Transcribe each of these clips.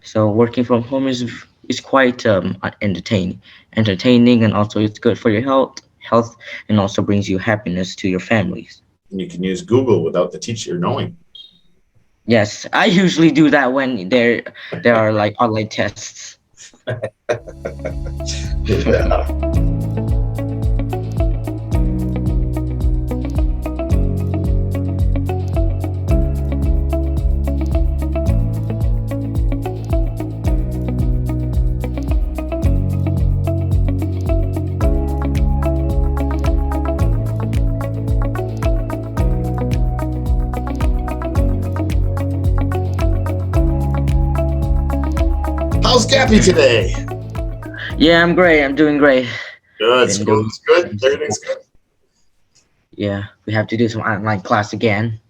So working from home is quite entertaining, and also it's good for your health, and also brings you happiness to your families. And you can use Google without the teacher knowing. Yes, I usually do that when there are like online tests. Yeah. How's Gappy today? Yeah, I'm great. I'm doing great. Good. Been School doing is good. some Everything's school. good. Yeah, we have to do some online class again.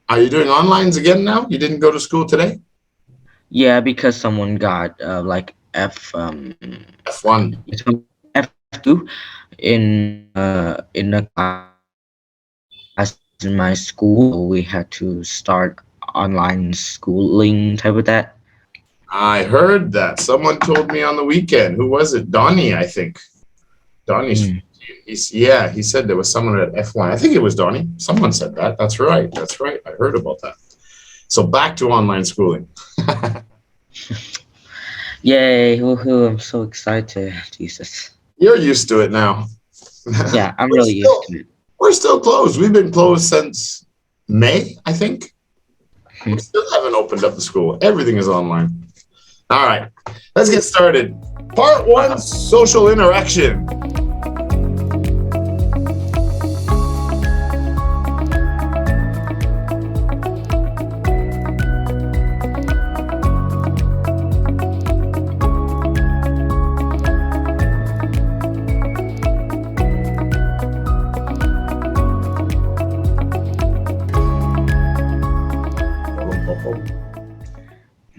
Are you doing onlines again now? You didn't go to school today? Yeah, because someone got like F1. F2 in a class in my school, so we had to start online schooling type of that. I heard that. Someone told me on the weekend. Who was it? Donnie, I think. Donnie's. Mm. Yeah, he said there was someone at F1. I think it was Donnie. Someone said that. That's right. That's right. I heard about that. So back to online schooling. Yay! Woohoo! I'm so excited. Jesus. You're used to it now. Yeah, I'm we're really used still to it. we're still closed. We've been closed since May, I think. We Mhm. still haven't opened up the school. Everything is online. All right, let's get started. Part one, social interaction.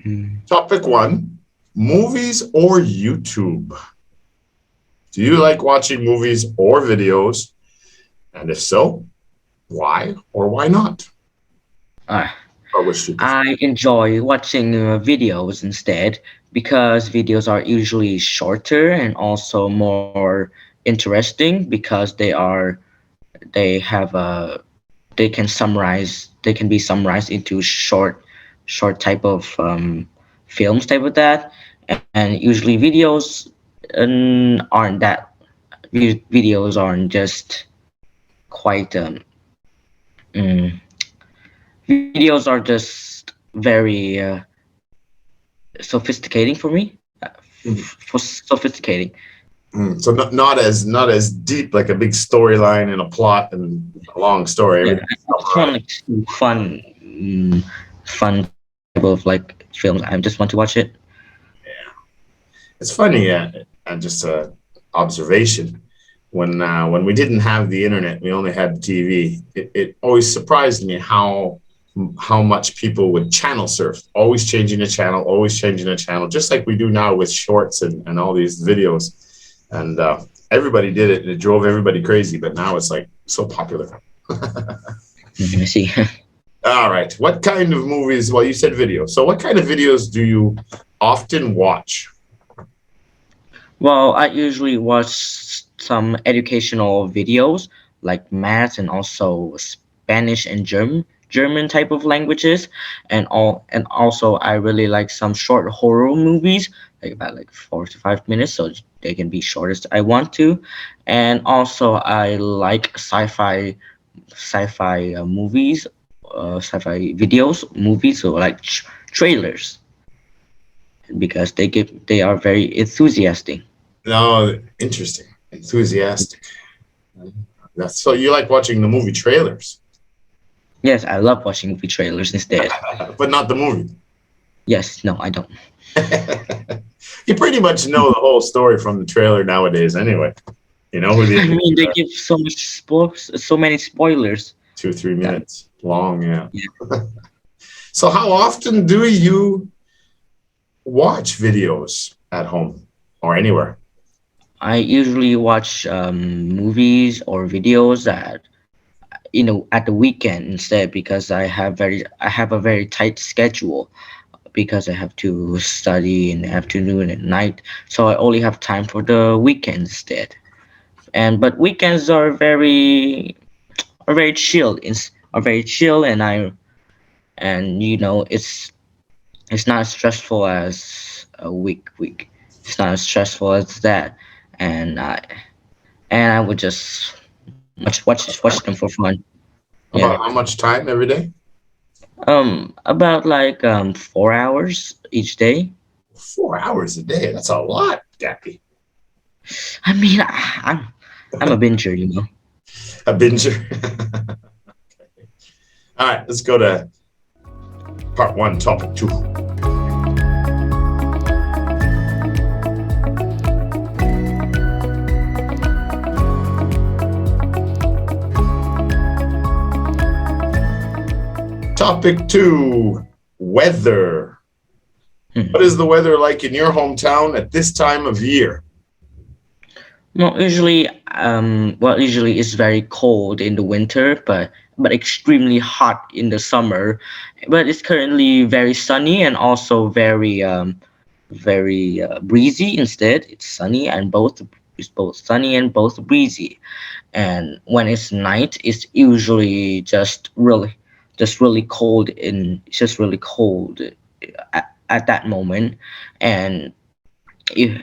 Mm. Topic one, movies or YouTube? Do you like watching movies or videos? And if so, why or why not? Uh, Or which do you prefer? I enjoy watching videos instead because videos are usually shorter and also more interesting because they have a they can be summarized into short type of films type of that, and usually videos aren't that videos aren't just quite mm, videos are just very sophisticating for me for sophisticating. So not as deep, like a big storyline and a plot and a long story. Yeah, Everything I just want like some fun type of like films. I just want to watch it. It's funny, just a observation. When we didn't have the internet, we only had the TV. It always surprised me how much people would channel surf, always changing the channel, just like we do now with shorts and all these videos. And everybody did it, and it drove everybody crazy. But now it's like so popular. I see. All right. What kind of movies? Well, you said video. So what kind of videos do you often watch? Well, I usually watch some educational videos like math and also Spanish and German type of languages, and also I really like some short horror movies like about like 4 to 5 minutes, so they can be short as I want to, and also I like sci-fi movies, sci-fi videos movies, so like trailers because they are very enthusiastic. No, interesting, enthusiastic. That's so you like watching the movie trailers, Yes, I love watching movie trailers instead. but not the movie. Yes, no, I don't. You pretty much know the whole story from the trailer nowadays, anyway. You know who the I mean, enemies they are. give so many spoilers Two, three that minutes long, yeah. yeah. So how often do you watch videos at home or anywhere? I usually watch movies or videos at the weekend instead because I have a very tight schedule because I have to study in the afternoon and night, so I only have time for the weekends instead. And but weekends are very chill. Are very chill, and it's not as stressful as a week. It's not as stressful as that, and I would just watch them for fun. Yeah. About how much time every day? About like 4 hours each day. 4 hours a day. That's a lot, Gappy. I mean, I'm a binger. A binger. All right, let's go to part one, topic two. Topic two, weather. What is the weather like in your hometown at this time of year? Well, usually it's very cold in the winter, but extremely hot in the summer. But it's currently very sunny and also very breezy. Instead, it's both sunny and both breezy. And when it's night, it's usually just really cold it's just really cold at that moment, and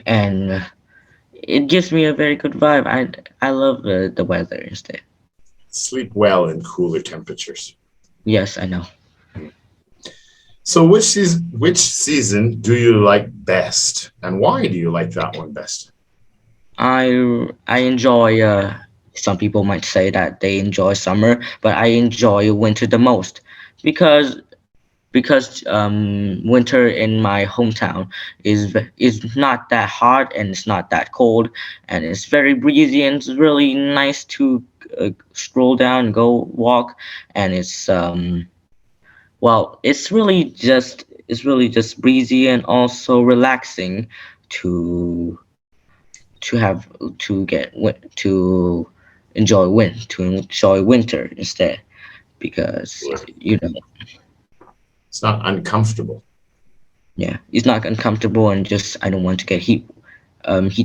and it gives me a very good vibe. I love the weather instead. Sleep well in cooler temperatures. Yes, I know. So which season do you like best, and why do you like that one best? I enjoy. Some people might say that they enjoy summer, but I enjoy winter the most because winter in my hometown is not that hot and it's not that cold, and it's very breezy and it's really nice to stroll down and go walk, and it's really just breezy and also relaxing to to have to enjoy winter instead, because Sure. you know It's not uncomfortable. yeah, it's not uncomfortable, and just I don't want to get heat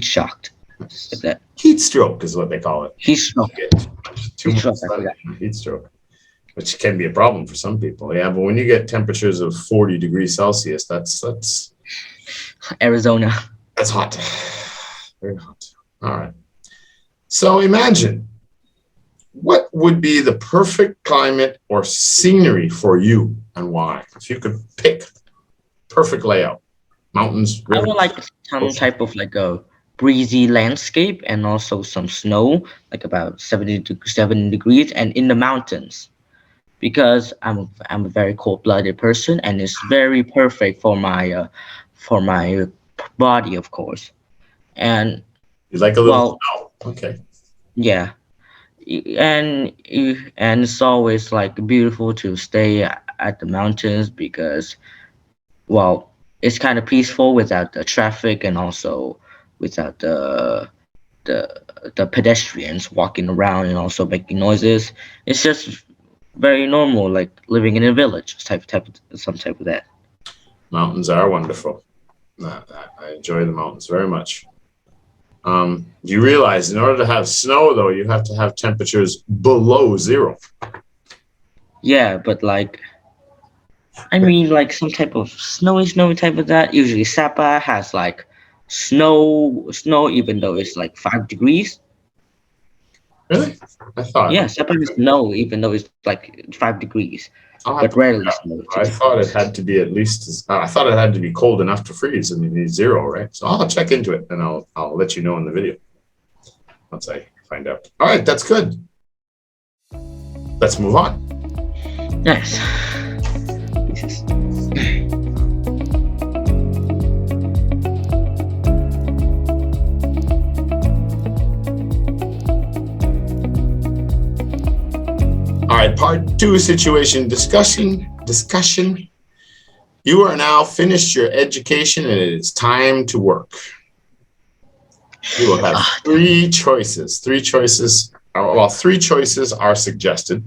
shocked. Just like that. Heat stroke is what they call it. Heat stroke. You get too Heat much stroke. I sun, forgot. heat stroke, which can be a problem for some people. Yeah, but when you get temperatures of 40 degrees Celsius, Arizona. that's hot. Very hot. All right. So imagine, what would be the perfect climate or scenery for you and why? If you could pick perfect layout, mountains, I would rivers, like some ocean. type of like a breezy landscape and also some snow, like about 70 degrees, and in the mountains, because I'm a very cold-blooded person, and it's very perfect for my body, of course. And You like a little well, snow. Okay. yeah, and it's always like beautiful to stay at the mountains because, well, it's kind of peaceful without the traffic and also without the the pedestrians walking around and also making noises. It's just very normal, like living in a village some type of that. Mountains are wonderful. I enjoy the mountains very much. You realize in order to have snow, though, you have to have temperatures below zero. Yeah, but like I mean, like some type of snowy type of that. Usually, Sapa has like snow, even though it's like 5 degrees. Really? I thought Yeah, Sapa has snow, even though it's like 5 degrees, I'll have but to look rarely it up. snow, I six thought it degrees. had to be at least. I thought it had to be cold enough to freeze, and you need zero, right? So I'll check into it, and I'll let you know in the video once I find out. All right, that's good. Let's move on. Nice. This is All right, part two, situation discussion. You are now finished your education, and it is time to work. You will have three choices. Three choices. Well, three choices are suggested.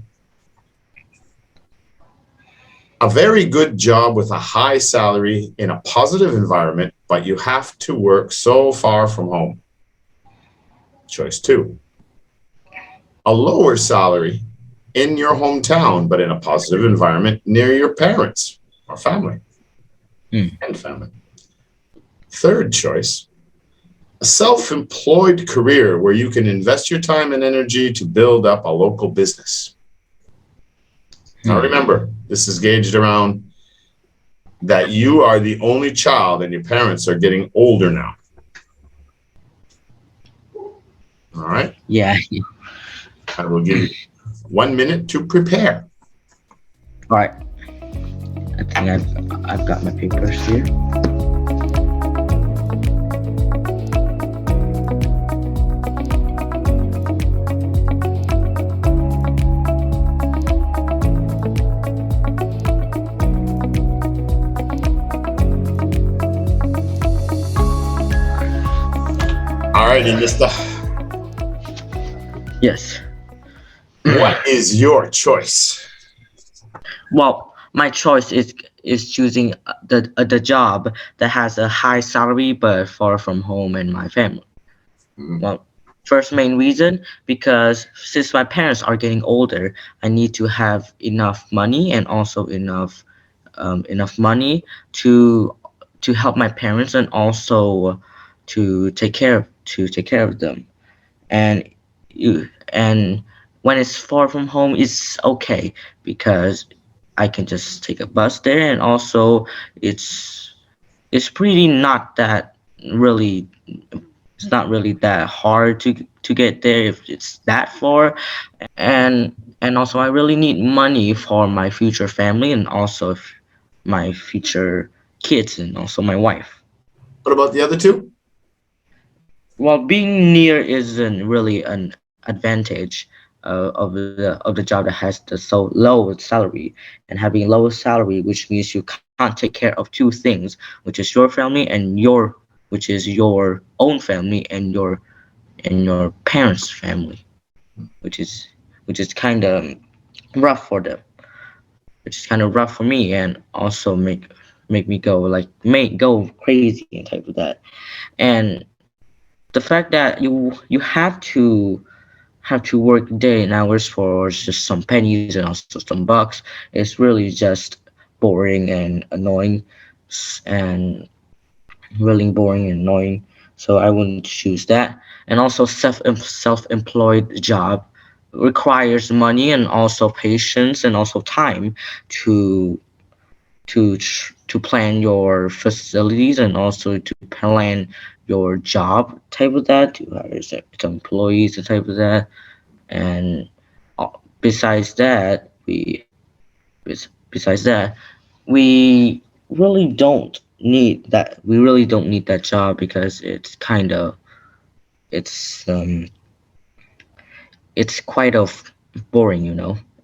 A very good job with a high salary in a positive environment, but you have to work so far from home. Choice 2. A lower salary in your hometown, but in a positive environment near your parents or family and family. Third choice, a self-employed career where you can invest your time and energy to build up a local business. Now remember, this is gauged around that you are the only child and your parents are getting older now. All right? Yeah. I will give you 1 minute to prepare. All right. I think I've got my papers here. All righty, Mister. Yes. What is your choice? Well, my choice is choosing the job that has a high salary but far from home and my family. Well, first main reason, because since my parents are getting older, I need to have enough money and also enough money to help my parents and also to take care of them. And and when it's far from home, it's okay because I can just take a bus there, and also it's it's pretty not that really it's not really that hard to get there if it's that far. And also I really need money for my future family and also my future kids and also my wife. What about the other two? Well, being near isn't really an advantage of the job that has the so low salary, and having low salary, which means you can't take care of two things, which is your family and which is your own family and your parents' family, which is which is kind of rough for them, which is kind of rough for me, and also make me go like make go crazy and type of that. And the fact that you have to work day and hours for just some pennies and also some bucks is really just boring and annoying, and really boring and annoying. So I wouldn't choose that. And also self-employed job requires money and also patience and also time to to plan your facilities and also to plan your job type of that, to hire some employees and type of that. And besides that, besides that, we really don't need that job because it's it's quite of boring,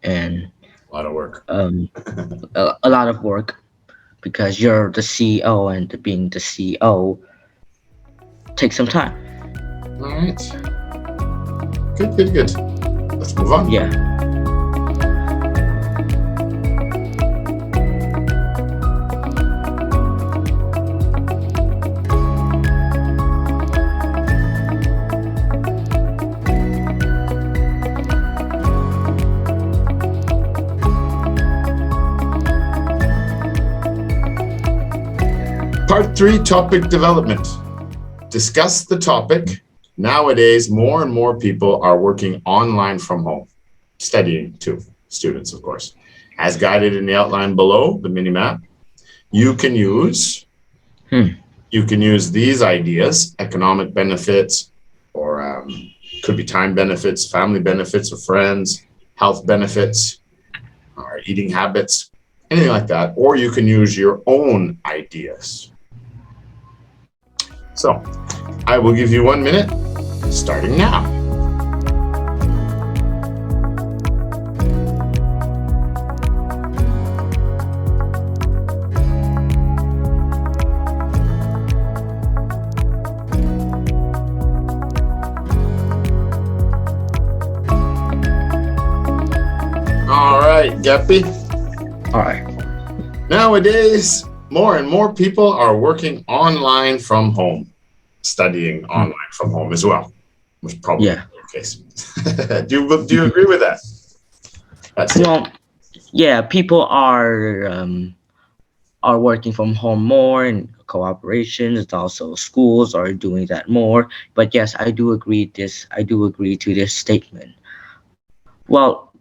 and A lot of work. a lot of work because you're the CEO, and being the CEO takes some time. All right. Good, good, good. Let's move on. Yeah. Part 3, topic development. Discuss the topic. Nowadays, more and more people are working online from home, studying too, students, of course. As guided in the outline below, the mini map, you can use these ideas: economic benefits, or could be time benefits, family benefits of friends, health benefits, or eating habits, anything like that. Or you can use your own ideas. So I will give you 1 minute, starting now. All right, Gappy. All right. Nowadays, more and more people are working online from home, studying Mm. online from home as well, which probably Yeah. is the case. Do you agree with that? That's it. Well, yeah, people are working from home more and cooperations. Also, schools are doing that more. But yes, I do agree to this statement. Well,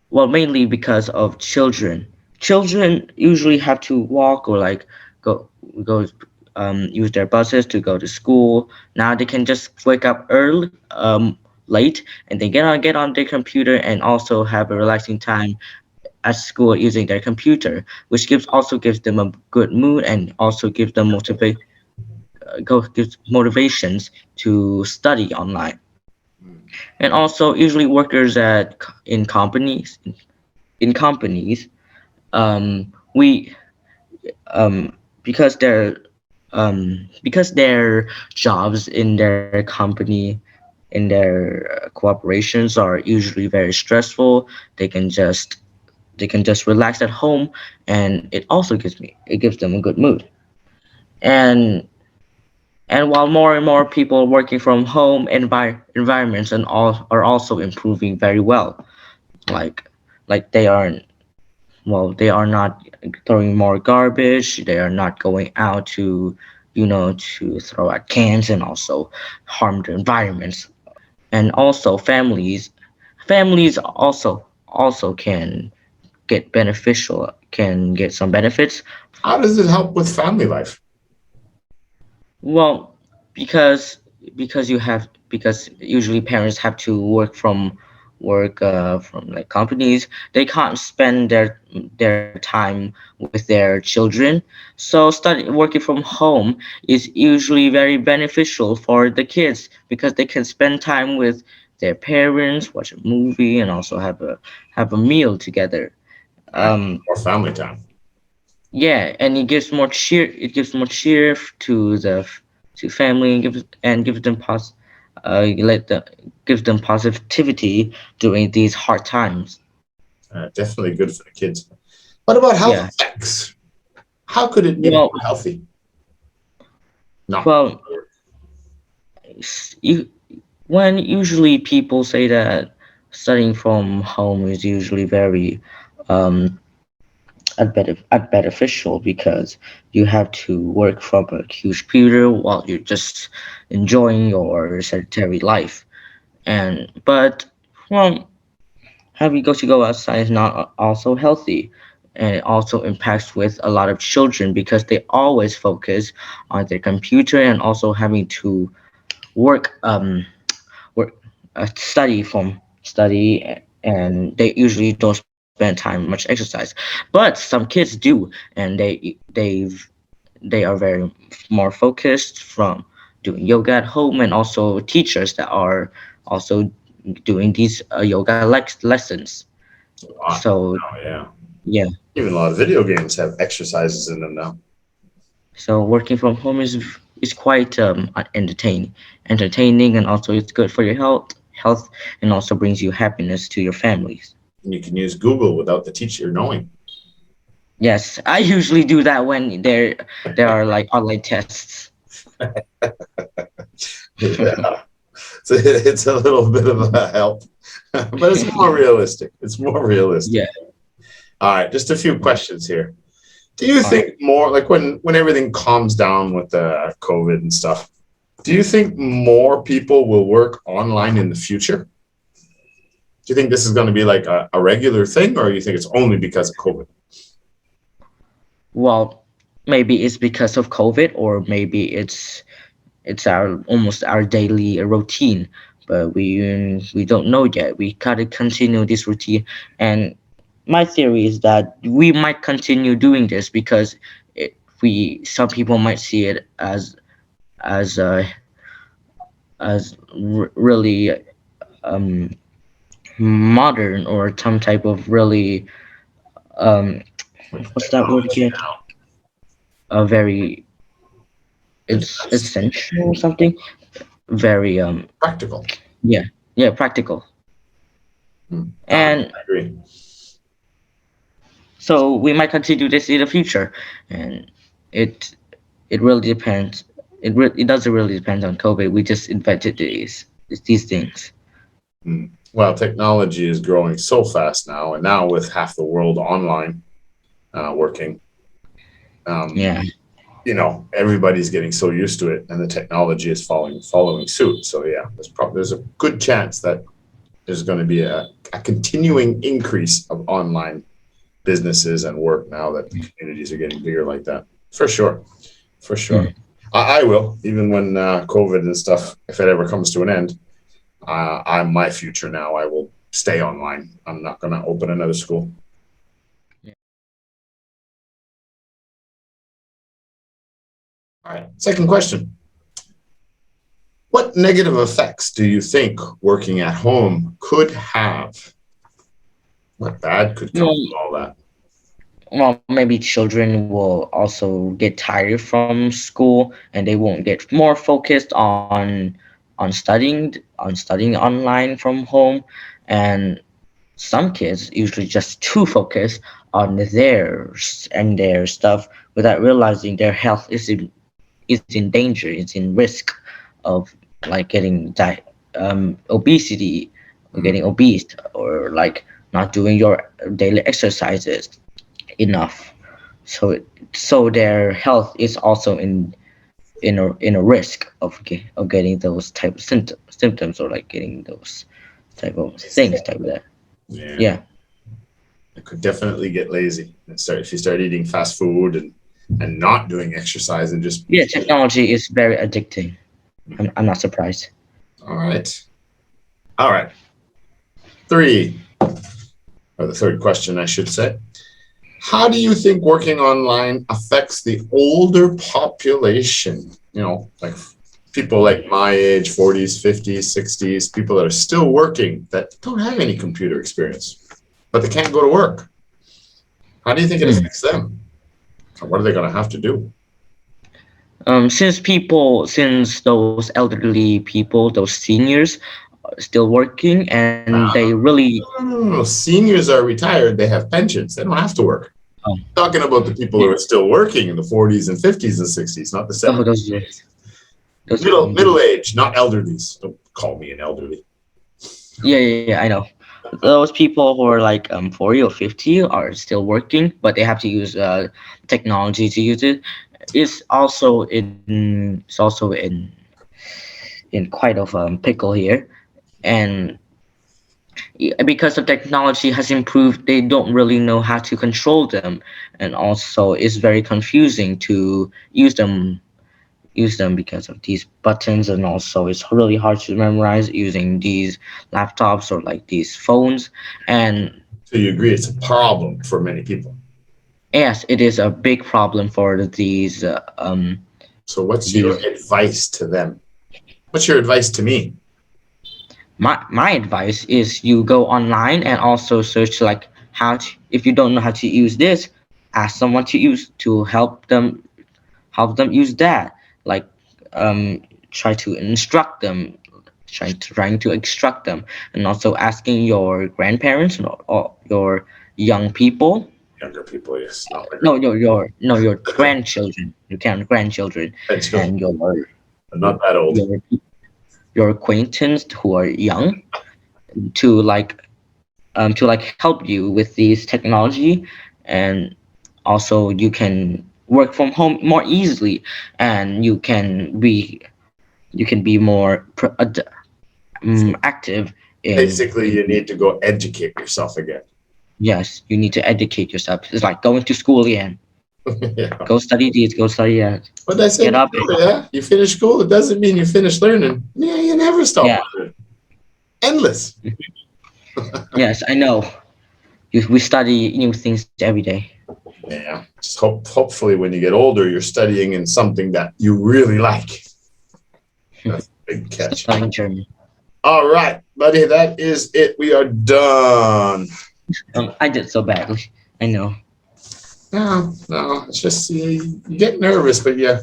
well, mainly because of children. Children usually have to walk or like go go use their buses to go to school. Now they can just wake up early, late, and they get on their computer and also have a relaxing time at school using their computer, which gives them a good mood and also gives motivations to study online. And also, usually workers in companies, we because their jobs in their company in their cooperations are usually very stressful. They can just relax at home, and it gives them a good mood. And and while more and more people are working from home, environments and all are also improving very well. like like they are not throwing more garbage. They are not going out to throw out cans and also harm the environments. And also families also can get some benefits. How does it help with family life? Well, because because usually parents have to work from like companies. They can't spend their time with their children. So working from home is usually very beneficial for the kids because they can spend time with their parents, watch a movie, and also have a meal together. Right? Um, Or family time. yeah, and it gives more cheer to family, and gives them let the gives them positivity during these hard times. Definitely good for the kids. What about health Yeah. effects? How could it be more Well, healthy? No. well, you when usually people say that studying from home is usually very um beneficial because you have to work from a huge computer while you're just enjoying your sedentary life. And but well, having to go outside is not also healthy, and it also impacts with a lot of children because they always focus on their computer and also having to work work study, and they usually don't spend time much exercise. But some kids do, and they are very more focused from doing yoga at home, and also teachers that are also doing these yoga lessons. A lot. So Oh, yeah. yeah, Even a lot of video games have exercises in them now. so working from home is quite entertaining, and also it's good for your health, and also brings you happiness to your families. And you can use Google without the teacher knowing. Yes, I usually do that when there are like online tests. Yeah. So it's a little bit of a help, but it's more realistic. It's more realistic. Yeah. All right, just a few questions here. Do you All right. think more like when everything calms down with the COVID and stuff? Do you think more people will work online in the future? Do you think this is going to be like a regular thing, or you think it's only because of COVID? Well, maybe it's because of COVID, or maybe it's our almost our daily routine, but we don't know yet. We gotta continue this routine, and my theory is that we might continue doing this because we some people might see it as really um modern, or some type of really um Like what's that word technology again? now, A very it's advanced, essential or something. Very practical. yeah, yeah, practical. Hmm. No, And I agree. So we might continue this in the future, and it it really depends. It doesn't really depend on COVID. We just invented these things. Well, technology is growing so fast now, and now with half the world online working, um, Yeah. everybody's getting so used to it, and the technology is following suit. So yeah, there's a good chance that there's going to be a continuing increase of online businesses and work now that the communities are getting bigger like that. For sure, for sure. Mm. I will, even when COVID and stuff, if it ever comes to an end. I'm my future now. I will stay online. I'm not going to open another school. All right. Second question. What negative effects do you think working at home could have? What bad could come Well, from all that? well, maybe children will also get tired from school, and they won't get more focused on studying online from home, and some kids usually just too focused on their stuff without realizing their health is in danger, is in risk of like obesity, or Mm, getting obese, or like not doing your daily exercises enough. So their health is also in a risk of getting those type of symptoms, or like getting those type of lazy. things type of that. Yeah, Yeah. I could definitely get lazy and start if you start eating fast food and not doing exercise and just. Yeah, technology is very addicting. I'm not surprised. All right, all right. Three, or the third question, I should say. How do you think working online affects the older population? Like people like my age, 40s, 50s, 60s, people that are still working that don't have any computer experience, but they can't go to work. How do you think it Hmm. affects them? What are they going to have to do? Since those elderly people, those seniors, are still working, and they No, really. no. Seniors are retired. They have pensions. They don't have to work. Oh, Talking about the people yeah. who are still working in the 40s and 50s and 60s, not the Oh, 70s. those. Middle age, not elderlies. Don't call me an elderly. Yeah, yeah, yeah, I know. Those people who are like 40 or 50 are still working, but they have to use technology to use it. It's also in quite of pickle here, and because the technology has improved, they don't really know how to control them, and also it's very confusing to use them because of these buttons, and also it's really hard to memorize using these laptops or like these phones. And So you agree it's a problem for many people. yes, it is a big problem for So what's your these advice to them? What's your advice to me? my advice is you go online and also search like if you don't know how to use this, ask someone to help them use that, like try to instruct them, trying to instruct them, and also asking your grandparents, or your young people. Younger people, yes, not my No, grandpa. your grandchildren, grandchildren, Grandchildren, and I'm not that old. your your acquaintance who are young, to like help you with these technology. And also you can work from home more easily, and you can be more active in Basically, you need to go educate yourself again. yes, you need to educate yourself. It's like going to school again. Yeah. Go study this, go study that. But I said Get up. before, yeah, you finish school, it doesn't mean you finish learning. Yeah, you never stop Yeah. learning. Endless. Yes, I know. We study new things every day. Yeah. Just hopefully when you get older, you're studying in something that you really like. That's a big catch. Studying German. All right, buddy, that is it. We are done. I did so badly. I know. No, it's just you get nervous, but yeah,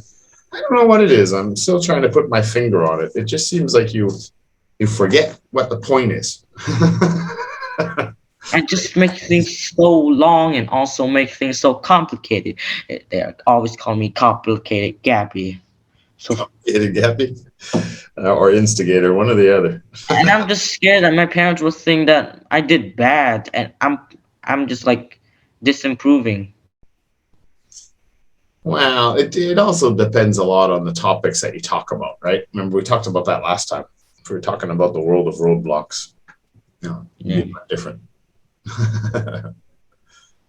I don't know what it is. I'm still trying to put my finger on it. It just seems like you forget what the point is. and just make things so long and also make things so complicated. They always call me complicated Gappy. So, Complicated Gappy or instigator, one or the other. and I'm just scared that my parents will think that I did bad, and I'm just like disimproving. Well, it also depends a lot on the topics that you talk about, right? Remember, we talked about that last time. If we were talking about the world of roadblocks, Yeah. it'd be different.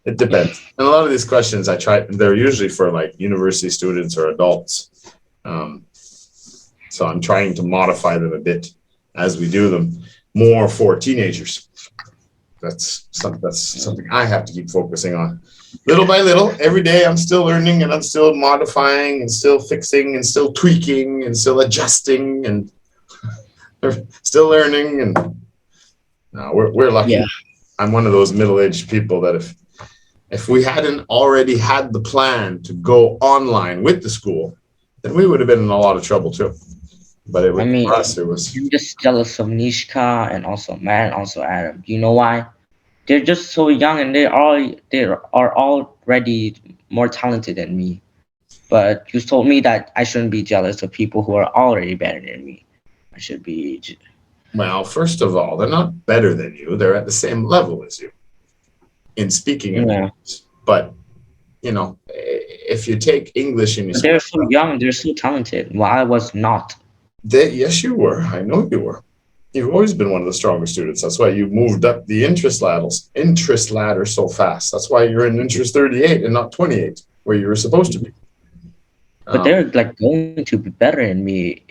It depends. And a lot of these questions they're usually for like university students or adults. So I'm trying to modify them a bit as we do them more for teenagers. That's something I have to keep focusing on. Little by little, every day I'm still learning and I'm still modifying and still fixing and still tweaking and still adjusting and still learning. And no, we're lucky. Yeah. I'm one of those middle-aged people that if we hadn't already had the plan to go online with the school, then we would have been in a lot of trouble too. But I mean, for us, it was. I'm just jealous of Nishka and also Matt and also Adam. You know why? They're just so young and they are already more talented than me. But you told me that I shouldn't be jealous of people who are already better than me. I should be. Well, first of all, they're not better than you. They're at the same level as you in speaking Yeah. English. But, if you take English and you But they're so young. They're so talented. While I was not. yes, you were. I know you were. You've always been one of the stronger students. That's why you moved up the interest ladder so fast. That's why you're in interest 38 and not 28, where you were supposed to be. But they're like going to be better than me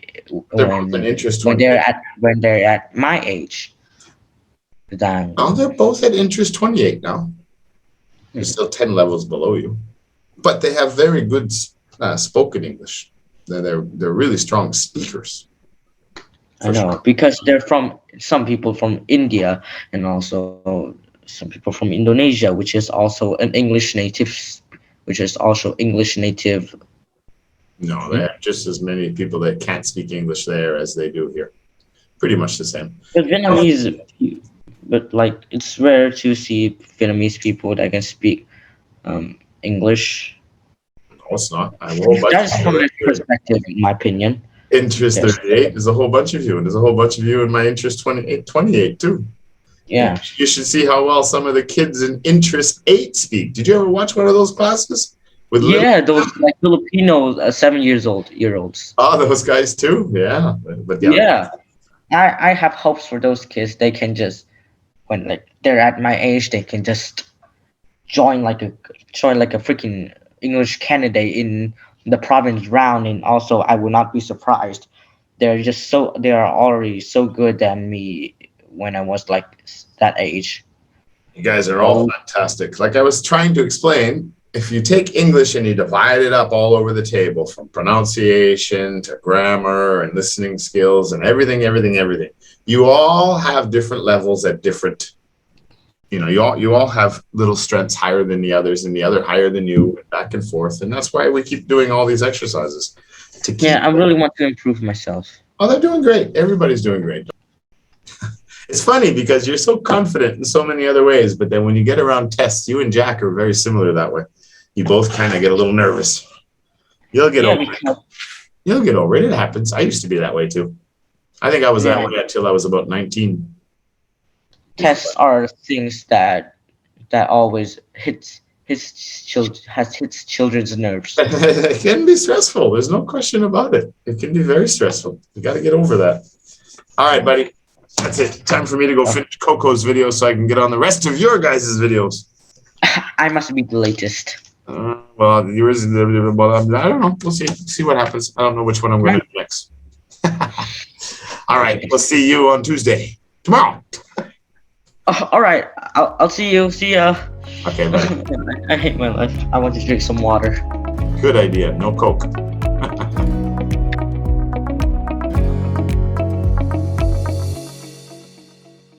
They're both in interest 28. when they're at my age. Oh, they're both at interest 28 now. They're still 10 levels below you, but they have very good spoken English. They're really strong speakers. I know Sure. because they're from some people from India and also some people from Indonesia, which is also an English native, which is also English native. No, they have just as many people that can't speak English there as they do here. Pretty much the same. But Vietnamese, but like it's rare to see Vietnamese people that can speak English. No, it's not. I have a whole bunch That's of from my people. perspective, in my opinion. Interest Yes. 38. There's a whole bunch of you, and there's a whole bunch of you in my interest 28 too. Yeah. You should see how well some of the kids in interest 8 speak. Did you ever watch one of those classes? Yeah, those like Filipino 7 year olds. Oh, those guys too. Yeah, but Yeah, I have hopes for those kids. They can just when like they're at my age, they can just join like a freaking English candidate in the province round, and also I will not be surprised. They are already so good than me when I was like that age. You guys are all fantastic. Like I was trying to explain, if you take English and you divide it up all over the table from pronunciation to grammar and listening skills and everything, you all have different levels at different, you all have little strengths higher than the others and the other higher than you, back and forth. And that's why we keep doing all these exercises. Yeah, I really want to improve myself. Oh, they're doing great. Everybody's doing great. It's funny because you're so confident in so many other ways, but then when you get around tests, you and Jack are very similar that way. You both kind of get a little nervous. You'll get over it. You'll get over it. It happens. I used to be that way too. I think I was that way until I was about 19. Tests are things that always hits children's nerves. It can be stressful. There's no question about it. It can be very stressful. You got to get over that. All right, buddy. That's it. Time for me to go finish Coco's video so I can get on the rest of your guys' videos. I must be the latest. Well, yours is I don't know. We'll see what happens. I don't know which one I'm going to do next. All right. We'll see you on Tuesday. Tomorrow. All right. I'll see you. See ya. Okay, buddy. I hate my life. I want to drink some water. Good idea. No Coke.